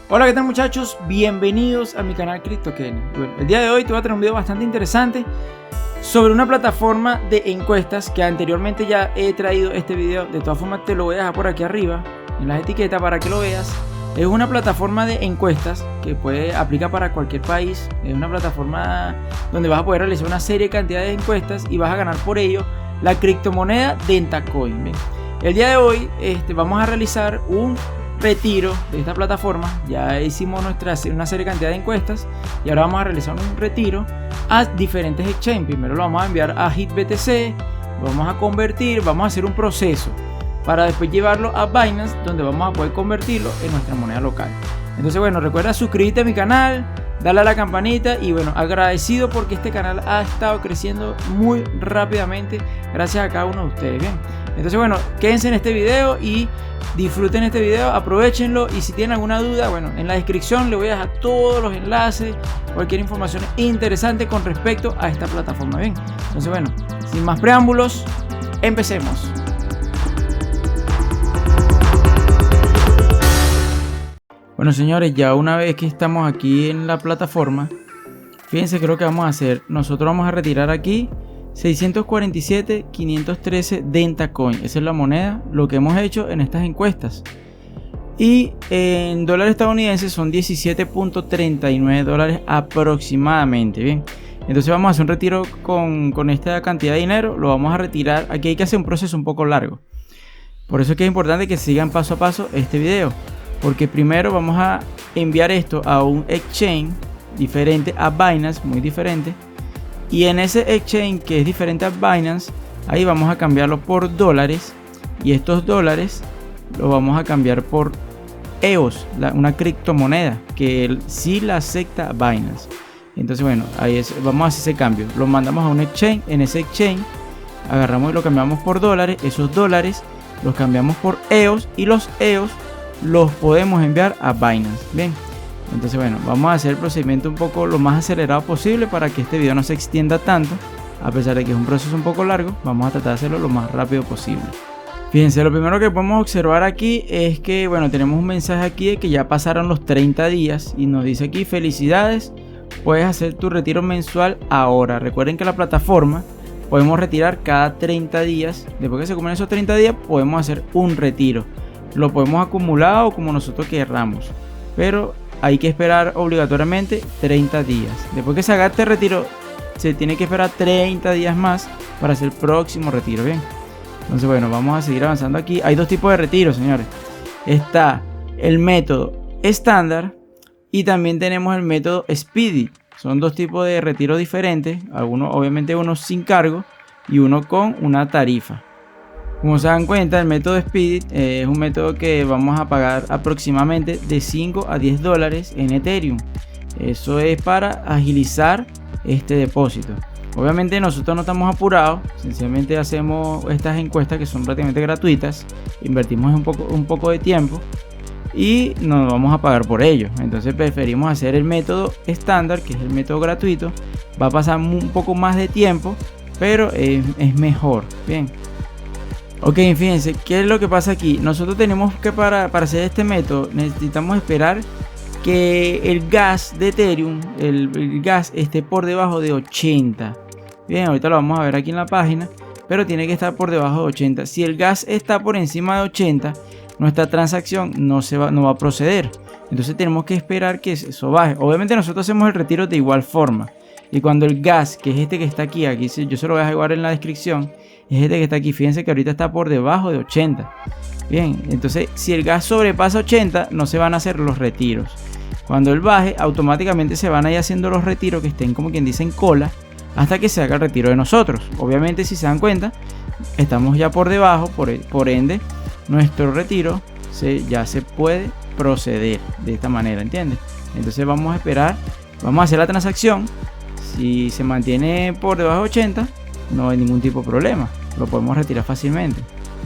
Hola, ¿qué tal muchachos? Bienvenidos a mi canal CryptoKenny. Bueno, el día de hoy te voy a traer un video bastante interesante sobre una plataforma de encuestas que anteriormente ya he traído este video. De todas formas te lo voy a dejar por aquí arriba en las etiquetas para que lo veas. Es una plataforma de encuestas que aplica para cualquier país. Es una plataforma donde vas a poder realizar una serie de cantidades de encuestas y vas a ganar por ello la criptomoneda Dentacoin. ¿Bien? El día de hoy vamos a realizar un retiro de esta plataforma. Ya hicimos una serie de cantidad de encuestas y ahora vamos a realizar un retiro a diferentes exchanges. Primero lo vamos a enviar a HitBTC, lo vamos a convertir, vamos a hacer un proceso para después llevarlo a Binance, donde vamos a poder convertirlo en nuestra moneda local. Entonces bueno, recuerda suscribirte a mi canal, darle a la campanita y bueno, agradecido porque este canal ha estado creciendo muy rápidamente gracias a cada uno de ustedes. Bien, entonces bueno, quédense en este video y disfruten este video, aprovechenlo y si tienen alguna duda, bueno, en la descripción les voy a dejar todos los enlaces, cualquier información interesante con respecto a esta plataforma. Bien, entonces bueno, sin más preámbulos, empecemos. Bueno señores, ya una vez que estamos aquí en la plataforma, fíjense que lo que vamos a hacer, nosotros vamos a retirar aquí 647.513 Dentacoin. Esa es la moneda, lo que hemos hecho en estas encuestas. Y en dólares estadounidenses son 17.39 dólares aproximadamente. Bien, entonces vamos a hacer un retiro con esta cantidad de dinero. Lo vamos a retirar. Aquí hay que hacer un proceso un poco largo. Por eso es que es importante que sigan paso a paso este video. Porque primero vamos a enviar esto a un exchange diferente a Binance, muy diferente. Y en ese exchange que es diferente a Binance, ahí vamos a cambiarlo por dólares. Y estos dólares los vamos a cambiar por EOS, una criptomoneda que sí la acepta Binance. Entonces bueno, vamos a hacer ese cambio. Lo mandamos a un exchange. En ese exchange agarramos y lo cambiamos por dólares. Esos dólares los cambiamos por EOS. Y los EOS los podemos enviar a Binance. Bien, entonces bueno, vamos a hacer el procedimiento un poco lo más acelerado posible para que este video no se extienda tanto. A pesar de que es un proceso un poco largo, vamos a tratar de hacerlo lo más rápido posible. Fíjense, lo primero que podemos observar aquí es que bueno, tenemos un mensaje aquí de que ya pasaron los 30 días y nos dice aquí: felicidades, puedes hacer tu retiro mensual ahora. Recuerden que la plataforma podemos retirar cada 30 días. Después que se cumplen esos 30 días podemos hacer un retiro. Lo podemos acumular o como nosotros querramos, pero hay que esperar obligatoriamente 30 días. Después que se haga este retiro, se tiene que esperar 30 días más para hacer el próximo retiro. Bien, entonces bueno, vamos a seguir avanzando aquí. Hay dos tipos de retiros, señores. Está el método estándar y también tenemos el método Speedy. Son dos tipos de retiros diferentes. Algunos, obviamente uno sin cargo y uno con una tarifa. Como se dan cuenta, el método Speedy es un método que vamos a pagar aproximadamente de 5 a 10 dólares en Ethereum. Eso es para agilizar este depósito. Obviamente nosotros no estamos apurados, sencillamente hacemos estas encuestas que son prácticamente gratuitas, invertimos un poco de tiempo y nos vamos a pagar por ello. Entonces preferimos hacer el método estándar, que es el método gratuito. Va a pasar un poco más de tiempo, pero es mejor. Bien. Ok, fíjense, ¿qué es lo que pasa aquí? Nosotros tenemos que para hacer este método necesitamos esperar que el gas de Ethereum, el gas esté por debajo de 80. Bien, ahorita lo vamos a ver aquí en la página, pero tiene que estar por debajo de 80. Si el gas está por encima de 80, nuestra transacción no va a proceder. Entonces tenemos que esperar que eso baje. Obviamente nosotros hacemos el retiro de igual forma. Y cuando el gas, que es este que está aquí yo se lo voy a dejar en la descripción, es este que está aquí. Fíjense que ahorita está por debajo de 80. Bien, entonces si el gas sobrepasa 80, no se van a hacer los retiros. Cuando él baje, automáticamente se van a ir haciendo los retiros que estén, como quien dice, en cola, hasta que se haga el retiro de nosotros. Obviamente, si se dan cuenta, estamos ya por debajo, por ende, nuestro retiro ya se puede proceder de esta manera, ¿entiendes? Entonces vamos a esperar, vamos a hacer la transacción. Si se mantiene por debajo de 80, no hay ningún tipo de problema, lo podemos retirar fácilmente.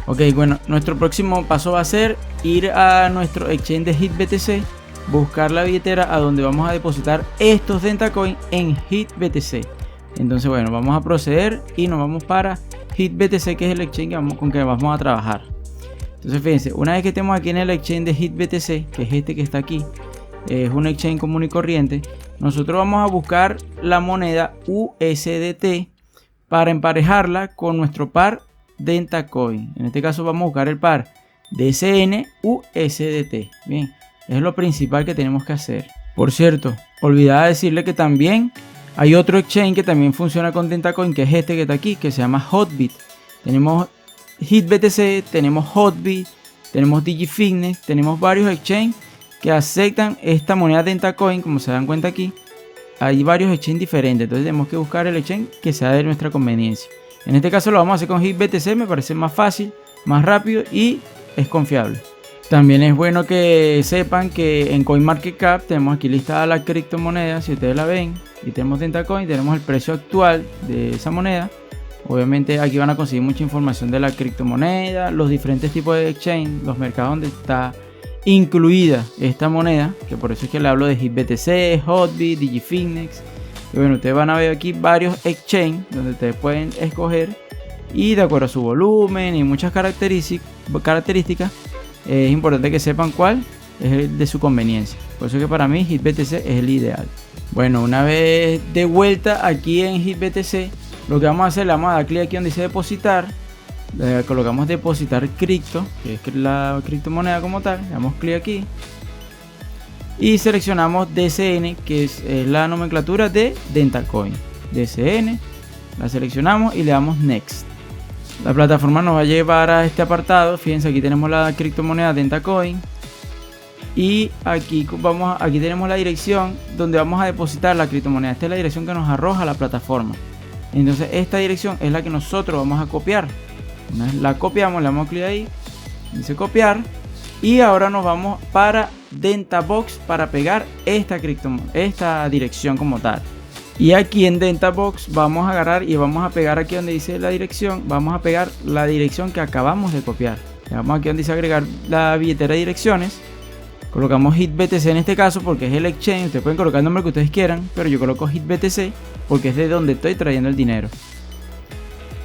Ok, bueno, nuestro próximo paso va a ser ir a nuestro exchange de HitBTC, buscar la billetera a donde vamos a depositar estos Dentacoin en HitBTC. Entonces bueno, vamos a proceder y nos vamos para HitBTC, que es el exchange con que vamos a trabajar. Entonces fíjense, una vez que estemos aquí en el exchange de HitBTC, que es este que está aquí, es un exchange común y corriente, nosotros vamos a buscar la moneda USDT para emparejarla con nuestro par Dentacoin. En este caso vamos a buscar el par DCN USDT. Bien, es lo principal que tenemos que hacer. Por cierto, olvidaba decirle que también hay otro exchange que también funciona con Dentacoin, que es este que está aquí, que se llama Hotbit. Tenemos HitBTC, tenemos Hotbit, tenemos DigiFitness, tenemos varios exchanges que aceptan esta moneda Dentacoin. Como se dan cuenta aquí, hay varios exchanges diferentes, entonces tenemos que buscar el exchange que sea de nuestra conveniencia. En este caso lo vamos a hacer con HitBTC, me parece más fácil, más rápido y es confiable. También es bueno que sepan que en CoinMarketCap tenemos aquí listada la criptomoneda, si ustedes la ven, y tenemos Dentacoin, tenemos el precio actual de esa moneda. Obviamente aquí van a conseguir mucha información de la criptomoneda, los diferentes tipos de exchange, los mercados donde está incluida esta moneda, que por eso es que le hablo de HitBTC, Hotbit, DigiFitness. Y bueno, ustedes van a ver aquí varios exchange donde ustedes pueden escoger y de acuerdo a su volumen y muchas características, es importante que sepan cuál es el de su conveniencia. Por eso que para mí HitBTC es el ideal. Bueno, una vez de vuelta aquí en HitBTC, lo que vamos a hacer, le vamos a dar clic aquí donde dice depositar, le colocamos depositar cripto, que es la criptomoneda como tal, le damos clic aquí y seleccionamos DCN, que es la nomenclatura de Dentacoin. DCN, la seleccionamos y le damos Next. La plataforma nos va a llevar a este apartado. Fíjense, aquí tenemos la criptomoneda Dentacoin y aquí tenemos la dirección donde vamos a depositar la criptomoneda. Esta es la dirección que nos arroja la plataforma. Entonces esta dirección es la que nosotros vamos a copiar. Una vez la copiamos, le damos clic ahí, dice copiar, y ahora nos vamos para Dentabox para pegar esta dirección como tal. Y aquí en Dentabox vamos a agarrar y vamos a pegar aquí donde dice la dirección, vamos a pegar la dirección que acabamos de copiar. Le damos aquí donde dice agregar la billetera de direcciones, colocamos HitBTC en este caso porque es el exchange. Ustedes pueden colocar el nombre que ustedes quieran, pero yo coloco HitBTC porque es de donde estoy trayendo el dinero,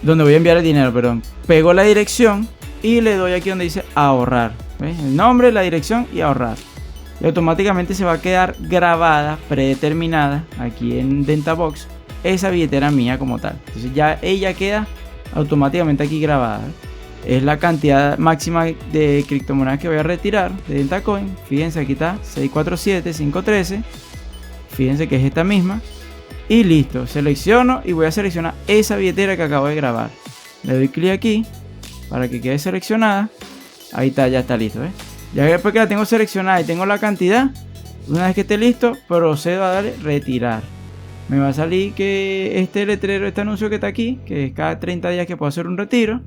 donde voy a enviar el dinero, perdón. Pego la dirección y le doy aquí donde dice ahorrar. ¿Ves? El nombre, la dirección y ahorrar. Y automáticamente se va a quedar grabada, predeterminada aquí en Dentabox, esa billetera mía como tal. Entonces ya ella queda automáticamente aquí grabada. Es la cantidad máxima de criptomonedas que voy a retirar de Dentacoin. Fíjense, aquí está 647,513. Fíjense que es esta misma. Y listo, selecciono y voy a seleccionar esa billetera que acabo de grabar. Le doy clic aquí para que quede seleccionada. Ahí está, ya está listo, ¿ves? Ya después que la tengo seleccionada y tengo la cantidad, una vez que esté listo, procedo a darle retirar. Me va a salir que este letrero, este anuncio que está aquí, que es cada 30 días que puedo hacer un retiro.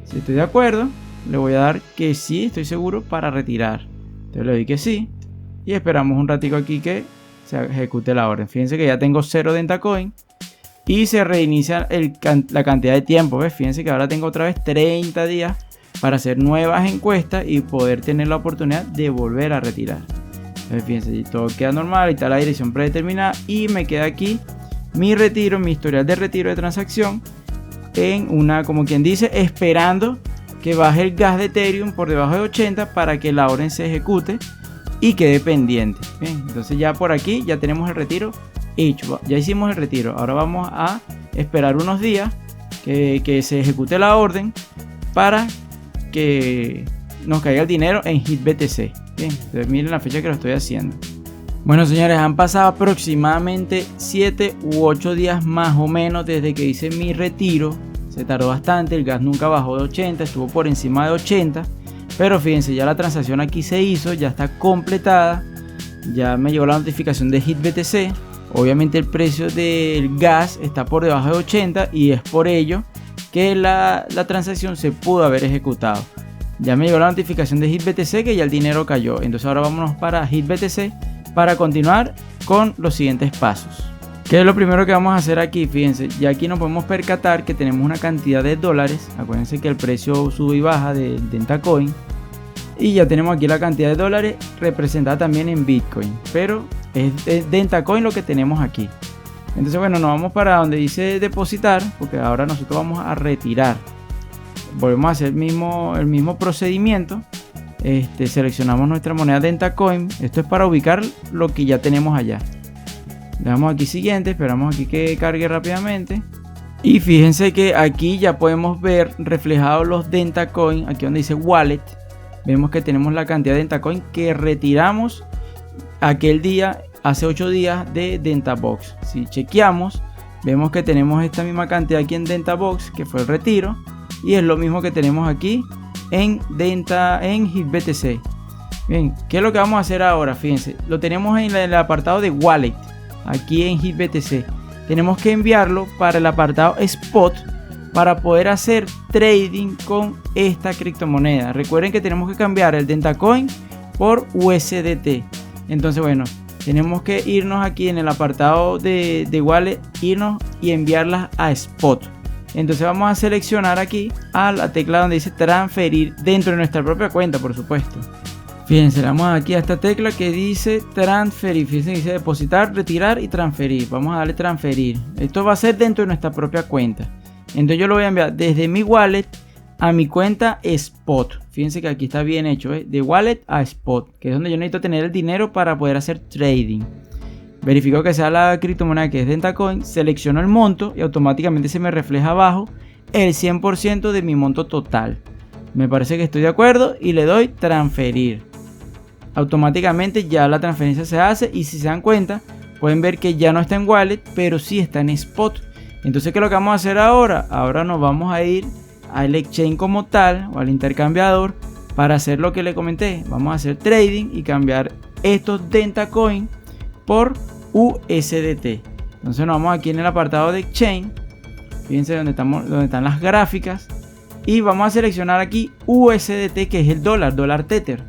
Si estoy de acuerdo, le voy a dar que sí, estoy seguro, para retirar. Entonces le doy que sí y esperamos un ratico aquí que se ejecute la orden. Fíjense que ya tengo 0 Dentacoin y se reinicia la cantidad de tiempo, ¿ves? Fíjense que ahora tengo otra vez 30 días para hacer nuevas encuestas y poder tener la oportunidad de volver a retirar. Entonces fíjense, todo queda normal, ahí está la dirección predeterminada y me queda aquí mi retiro, mi historial de retiro de transacción en una, como quien dice, esperando que baje el gas de Ethereum por debajo de 80 para que la orden se ejecute y quede pendiente. Bien, entonces ya por aquí ya tenemos el retiro hecho, ya hicimos el retiro. Ahora vamos a esperar unos días que se ejecute la orden para que nos caiga el dinero en HitBTC. Bien, entonces miren la fecha que lo estoy haciendo. Bueno, señores, han pasado aproximadamente 7 u 8 días más o menos desde que hice mi retiro. Se tardó bastante, el gas nunca bajó de 80, estuvo por encima de 80. Pero fíjense, ya la transacción aquí se hizo, ya está completada. Ya me llegó la notificación de HitBTC. Obviamente el precio del gas está por debajo de 80 y es por ello que la transacción se pudo haber ejecutado. Ya me llegó la notificación de HitBTC que ya el dinero cayó. Entonces ahora vámonos para HitBTC para continuar con los siguientes pasos. ¿Qué es lo primero que vamos a hacer aquí? Fíjense, ya aquí nos podemos percatar que tenemos una cantidad de dólares. Acuérdense que el precio sube y baja de Dentacoin. Y ya tenemos aquí la cantidad de dólares representada también en Bitcoin. Pero es Dentacoin lo que tenemos aquí. Entonces bueno, nos vamos para donde dice depositar, porque ahora nosotros vamos a retirar. Volvemos a hacer el mismo procedimiento. seleccionamos nuestra moneda DentaCoin. Esto es para ubicar lo que ya tenemos allá. Le damos aquí siguiente, esperamos aquí que cargue rápidamente. Y fíjense que aquí ya podemos ver reflejados los DentaCoin, aquí donde dice Wallet. Vemos que tenemos la cantidad de DentaCoin que retiramos aquel día, hace 8 días de DentaBox. Si chequeamos, vemos que tenemos esta misma cantidad aquí en DentaBox, que fue el retiro. Y es lo mismo que tenemos aquí en HitBTC. Bien, ¿qué es lo que vamos a hacer ahora? Fíjense, lo tenemos en el apartado de Wallet, aquí en HitBTC. Tenemos que enviarlo para el apartado Spot para poder hacer trading con esta criptomoneda. Recuerden que tenemos que cambiar el DentaCoin por USDT. Entonces, bueno, tenemos que irnos aquí en el apartado de Wallet, irnos y enviarlas a Spot. Entonces vamos a seleccionar aquí a la tecla donde dice transferir dentro de nuestra propia cuenta, por supuesto. Fíjense, le damos aquí a esta tecla que dice transferir. Fíjense que dice depositar, retirar y transferir. Vamos a darle transferir. Esto va a ser dentro de nuestra propia cuenta. Entonces yo lo voy a enviar desde mi wallet a mi cuenta Spot. Fíjense que aquí está bien hecho, ¿eh? De wallet a Spot, que es donde yo necesito tener el dinero para poder hacer trading. Verifico que sea la criptomoneda que es DentaCoin, selecciono el monto y automáticamente se me refleja abajo el 100% de mi monto total. Me parece que estoy de acuerdo y le doy transferir. Automáticamente ya la transferencia se hace y si se dan cuenta pueden ver que ya no está en wallet pero sí está en Spot. Entonces, ¿qué es lo que vamos a hacer ahora? Ahora nos vamos a ir al exchange como tal o al intercambiador para hacer lo que le comenté. Vamos a hacer trading y cambiar estos DentaCoin por USDT. Entonces nos vamos aquí en el apartado de exchange. Fíjense donde están las gráficas y vamos a seleccionar aquí USDT, que es el dólar Tether.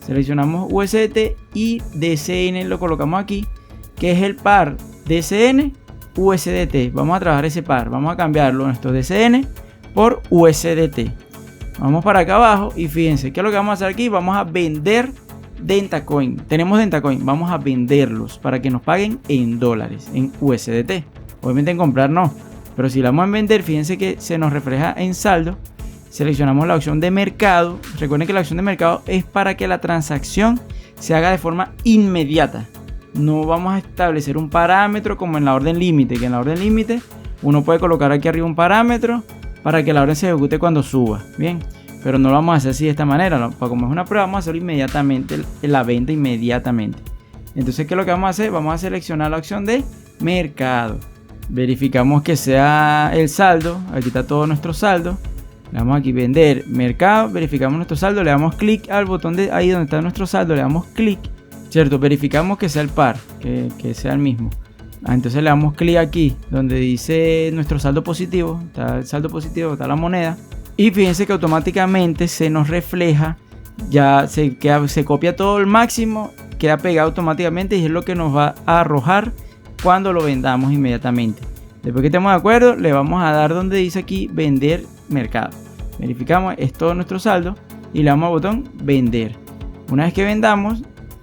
Seleccionamos USDT y DCN lo colocamos aquí, que es el par DCN USDT. Vamos a trabajar ese par, vamos a cambiarlo nuestro DCN por USDT. Vamos para acá abajo y fíjense qué es lo que vamos a hacer aquí. Vamos a vender DentaCoin. Tenemos DentaCoin, vamos a venderlos para que nos paguen en dólares, en USDT. Obviamente en comprar no, pero si la vamos a vender, fíjense que se nos refleja en saldo. Seleccionamos la opción de mercado. Recuerden que la opción de mercado es para que la transacción se haga de forma inmediata. No vamos a establecer un parámetro como en la orden límite, que en la orden límite uno puede colocar aquí arriba un parámetro para que la orden se ejecute cuando suba. Bien, pero no lo vamos a hacer así de esta manera, ¿no? Como es una prueba, vamos a hacerlo inmediatamente, la venta inmediatamente. Entonces, ¿qué es lo que vamos a hacer? Vamos a seleccionar la opción de mercado. Verificamos que sea el saldo. Aquí está todo nuestro saldo. Le damos aquí vender mercado, verificamos nuestro saldo, le damos clic al botón de ahí donde está nuestro saldo, le damos clic, cierto, verificamos que sea el par, que sea el mismo. Entonces le damos clic aquí donde dice nuestro saldo positivo, está el saldo positivo, está la moneda y fíjense que automáticamente se nos refleja, ya se copia todo el máximo, queda pegado automáticamente y es lo que nos va a arrojar cuando lo vendamos inmediatamente. Después que estemos de acuerdo, le vamos a dar donde dice aquí vender mercado. Verificamos, es todo nuestro saldo y le damos al botón vender. Una vez que vendamos,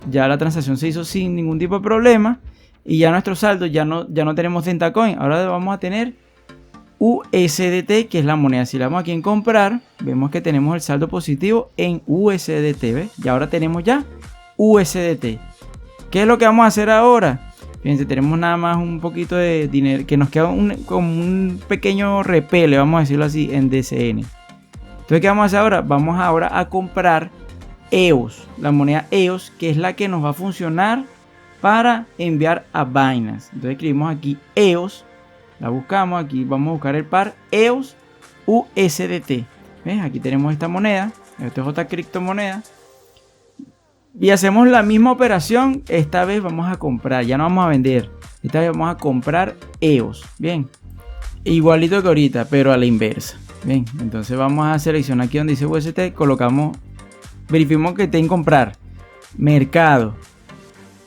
ya la transacción se hizo sin ningún tipo de problema y ya nuestro saldo ya no tenemos DentaCoin. Ahora vamos a tener USDT, que es la moneda. Si le damos aquí en comprar, vemos que tenemos el saldo positivo en USDT, ¿ves? Y ahora tenemos ya USDT. ¿Qué es lo que vamos a hacer ahora? Fíjense, tenemos nada más un poquito de dinero que nos queda como un pequeño repele, vamos a decirlo así, en DCN. Entonces, ¿qué vamos a hacer ahora? Vamos ahora a comprar EOS, la moneda EOS, que es la que nos va a funcionar para enviar a Binance. Entonces escribimos aquí EOS, la buscamos, aquí vamos a buscar el par EOS USDT. ¿Ves? Aquí tenemos esta moneda, esto es otra criptomoneda. Y hacemos la misma operación, esta vez vamos a comprar, ya no vamos a vender, esta vez vamos a comprar EOS, bien, igualito que ahorita, pero a la inversa, bien, entonces vamos a seleccionar aquí donde dice USDT, colocamos, verificamos que esté en comprar, mercado,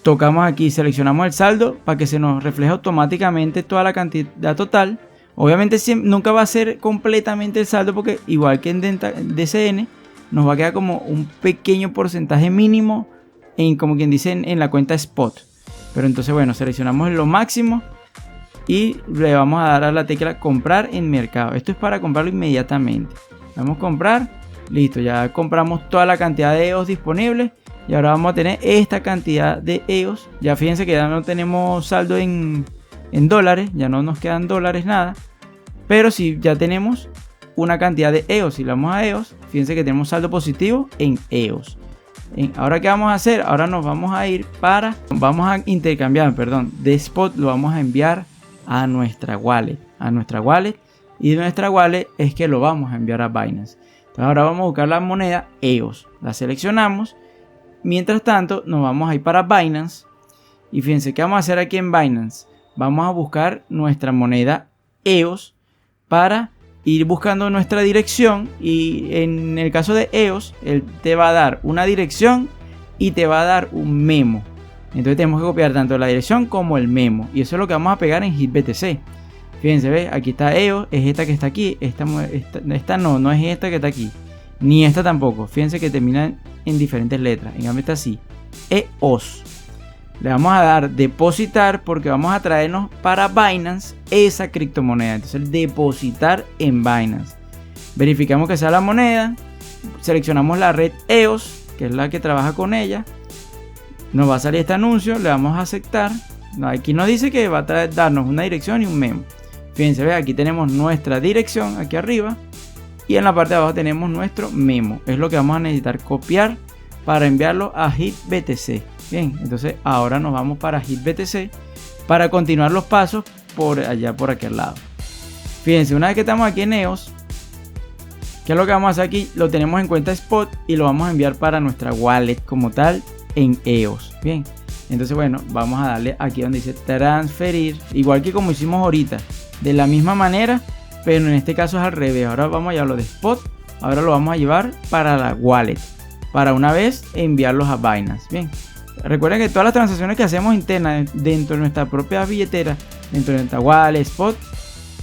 tocamos aquí, seleccionamos el saldo para que se nos refleje automáticamente toda la cantidad total, obviamente nunca va a ser completamente el saldo porque igual que en DCN, nos va a quedar como un pequeño porcentaje mínimo en, como quien dice, en la cuenta Spot. Pero entonces, bueno, seleccionamos lo máximo y le vamos a dar a la tecla comprar en mercado. Esto es para comprarlo inmediatamente. Vamos a comprar Listo, ya compramos toda la cantidad de EOS disponible. Y ahora vamos a tener esta cantidad de EOS. Ya fíjense que ya no tenemos saldo en dólares. Ya no nos quedan dólares nada. Pero sí ya tenemos una cantidad de EOS. Si le damos a EOS, fíjense que tenemos saldo positivo en EOS. Ahora ¿qué vamos a hacer? Ahora nos vamos a ir vamos a intercambiar, perdón, de spot lo vamos a enviar a nuestra wallet. Y de nuestra wallet es que lo vamos a enviar a Binance. Entonces ahora vamos a buscar la moneda EOS. La seleccionamos. Mientras tanto nos vamos a ir para Binance. Y fíjense qué vamos a hacer aquí en Binance. Vamos a buscar nuestra moneda EOS para ir buscando nuestra dirección. Y en el caso de EOS, él te va a dar una dirección y te va a dar un memo. Entonces tenemos que copiar tanto la dirección como el memo. Y eso es lo que vamos a pegar en HitBTC. Fíjense, ¿ves? Aquí está EOS, es esta que está aquí. Esta no es esta que está aquí. Ni esta tampoco. Fíjense que terminan en diferentes letras. En cambio está así. EOS. Le vamos a dar depositar porque vamos a traernos para Binance esa criptomoneda. Entonces el depositar en Binance. Verificamos que sea la moneda. Seleccionamos la red EOS, que es la que trabaja con ella. Nos va a salir este anuncio. Le damos a aceptar. Aquí nos dice que va a darnos una dirección y un memo. Fíjense, ¿ve? Aquí tenemos nuestra dirección aquí arriba. Y en la parte de abajo tenemos nuestro memo. Es lo que vamos a necesitar copiar para enviarlo a HitBTC. Bien, entonces ahora nos vamos para HitBTC para continuar los pasos por allá, por aquel lado. Fíjense, una vez que estamos aquí en EOS, ¿qué es lo que vamos a hacer aquí? Lo tenemos en cuenta spot y lo vamos a enviar para nuestra wallet como tal en EOS. Bien, entonces bueno, vamos a darle aquí donde dice transferir, igual que como hicimos ahorita, de la misma manera. Pero en este caso es al revés. Ahora vamos a llevarlo de spot. Ahora lo vamos a llevar para la wallet. Para una vez enviarlos a Binance. Bien. Recuerden que todas las transacciones que hacemos internas dentro de nuestra propia billetera, dentro de nuestra wallet, spot,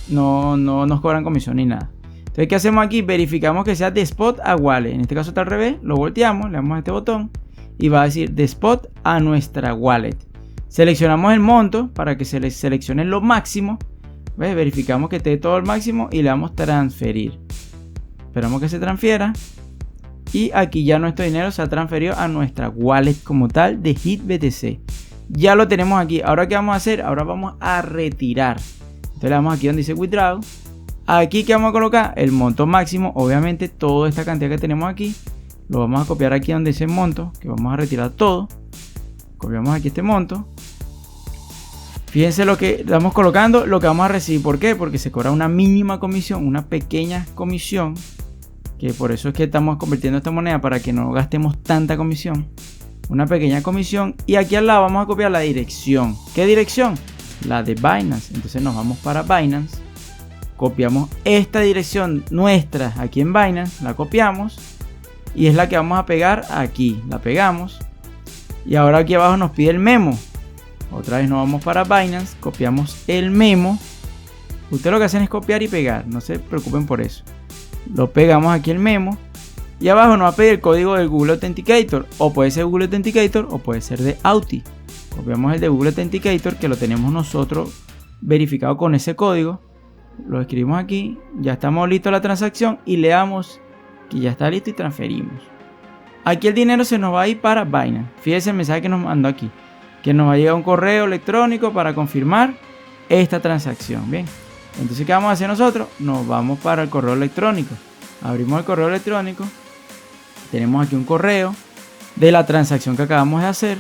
no nos cobran comisión ni nada. Entonces, ¿qué hacemos aquí? Verificamos que sea de spot a wallet. En este caso está al revés. Lo volteamos, le damos a este botón y va a decir de spot a nuestra wallet. Seleccionamos el monto para que se le seleccione lo máximo. ¿Ves? Verificamos que esté todo al máximo y le damos transferir. Esperamos que se transfiera. Y aquí ya nuestro dinero se ha transferido a nuestra wallet como tal de HitBTC. Ya lo tenemos aquí. Ahora ¿qué vamos a hacer? Ahora vamos a retirar. Entonces le damos aquí donde dice withdraw. Aquí ¿qué vamos a colocar? El monto máximo. Obviamente toda esta cantidad que tenemos aquí lo vamos a copiar aquí donde dice monto, que vamos a retirar todo. Copiamos aquí este monto. Fíjense lo que estamos colocando, lo que vamos a recibir. ¿Por qué? Porque se cobra una mínima comisión, una pequeña comisión. Que por eso es que estamos convirtiendo esta moneda para que no gastemos tanta comisión. Una pequeña comisión. Y aquí al lado vamos a copiar la dirección. ¿Qué dirección? La de Binance. Entonces nos vamos para Binance. Copiamos esta dirección nuestra aquí en Binance. La copiamos. Y es la que vamos a pegar aquí. La pegamos. Y ahora aquí abajo nos pide el memo. Otra vez nos vamos para Binance, copiamos el memo. Ustedes lo que hacen es copiar y pegar, no se preocupen por eso. Lo pegamos aquí el memo. Y abajo nos va a pedir el código del Google Authenticator. O puede ser Google Authenticator o puede ser de Auth. Copiamos el de Google Authenticator que lo tenemos nosotros verificado con ese código. Lo escribimos aquí. Ya estamos listos la transacción y le damos que ya está listo y transferimos. Aquí el dinero se nos va a ir para Binance. Fíjense el mensaje que nos mandó aquí. Que nos va a llegar un correo electrónico para confirmar esta transacción. Bien, entonces ¿qué vamos a hacer nosotros? Nos vamos para el correo electrónico. Abrimos el correo electrónico. Tenemos aquí un correo de la transacción que acabamos de hacer.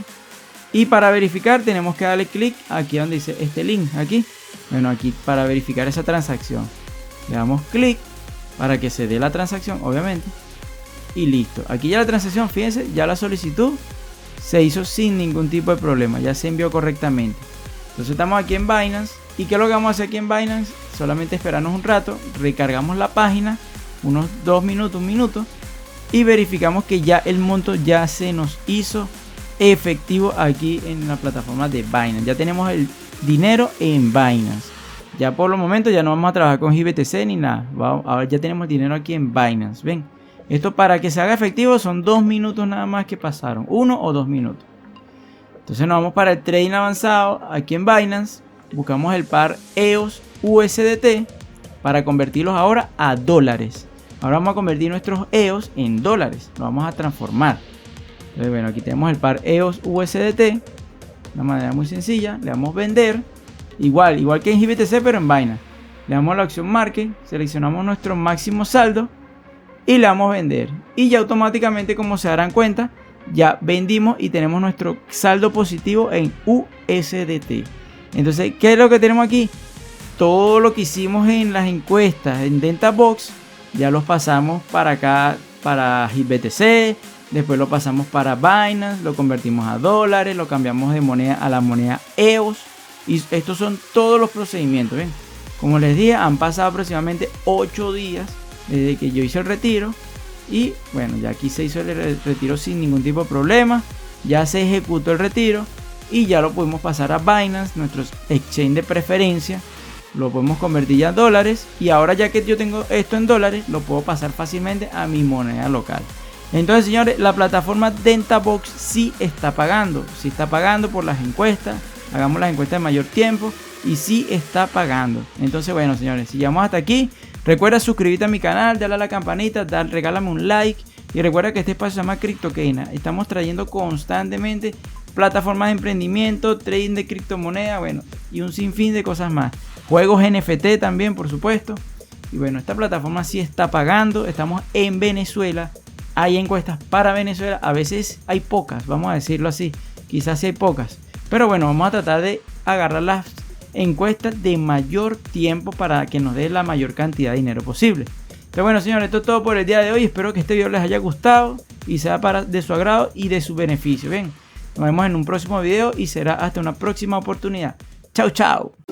Y para verificar tenemos que darle clic aquí donde dice este link. Aquí, bueno, aquí para verificar esa transacción. Le damos clic para que se dé la transacción, obviamente. Y listo. Aquí ya la transacción, fíjense, ya la solicitud se hizo sin ningún tipo de problema, ya se envió correctamente. Entonces estamos aquí en Binance. ¿Y qué es lo que vamos a hacer aquí en Binance? Solamente esperarnos un rato, recargamos la página, unos 2 minutos, 1 minuto, y verificamos que ya el monto ya se nos hizo efectivo aquí en la plataforma de Binance. Ya tenemos el dinero en Binance. Ya por los momentos ya no vamos a trabajar con HitBTC ni nada. Ahora ya tenemos el dinero aquí en Binance. Ven. Esto para que se haga efectivo son 2 minutos nada más que pasaron. 1 o 2 minutos. Entonces nos vamos para el trading avanzado aquí en Binance. Buscamos el par EOS USDT para convertirlos ahora a dólares. Ahora vamos a convertir nuestros EOS en dólares. Lo vamos a transformar. Entonces, bueno, aquí tenemos el par EOS USDT. De una manera muy sencilla. Le damos vender. Igual que en GBTC, pero en Binance. Le damos la opción Market. Seleccionamos nuestro máximo saldo. Y le damos vender. Y ya automáticamente, como se darán cuenta, ya vendimos y tenemos nuestro saldo positivo en USDT. Entonces, ¿qué es lo que tenemos aquí? Todo lo que hicimos en las encuestas en DentaBox, ya los pasamos para acá, para GBTC. Después lo pasamos para Binance, lo convertimos a dólares, lo cambiamos de moneda a la moneda EOS. Y estos son todos los procedimientos, ¿ven? Como les dije, han pasado aproximadamente 8 días desde que yo hice el retiro. Y bueno, ya aquí se hizo el retiro sin ningún tipo de problema. Ya se ejecutó el retiro y ya lo podemos pasar a Binance, nuestro exchange de preferencia. Lo podemos convertir ya a dólares. Y ahora, ya que yo tengo esto en dólares, lo puedo pasar fácilmente a mi moneda local. Entonces, señores, la plataforma DentaBox sí está pagando. Sí está pagando por las encuestas. Hagamos las encuestas de mayor tiempo. Y sí está pagando. Entonces, bueno, señores, si llegamos hasta aquí, recuerda suscribirte a mi canal, darle a la campanita, regálame un like. Y recuerda que este espacio se llama CryptoKeina. Estamos trayendo constantemente plataformas de emprendimiento, trading de criptomonedas, bueno, y un sinfín de cosas más. Juegos NFT también, por supuesto. Y bueno, esta plataforma sí está pagando. Estamos en Venezuela. Hay encuestas para Venezuela. A veces hay pocas, vamos a decirlo así. Quizás sí hay pocas. Pero bueno, vamos a tratar de agarrar las encuestas de mayor tiempo para que nos dé la mayor cantidad de dinero posible. Pero bueno, señores, esto es todo por el día de hoy. Espero que este video les haya gustado y sea de su agrado y de su beneficio. Bien, nos vemos en un próximo video y será hasta una próxima oportunidad. Chao, chao.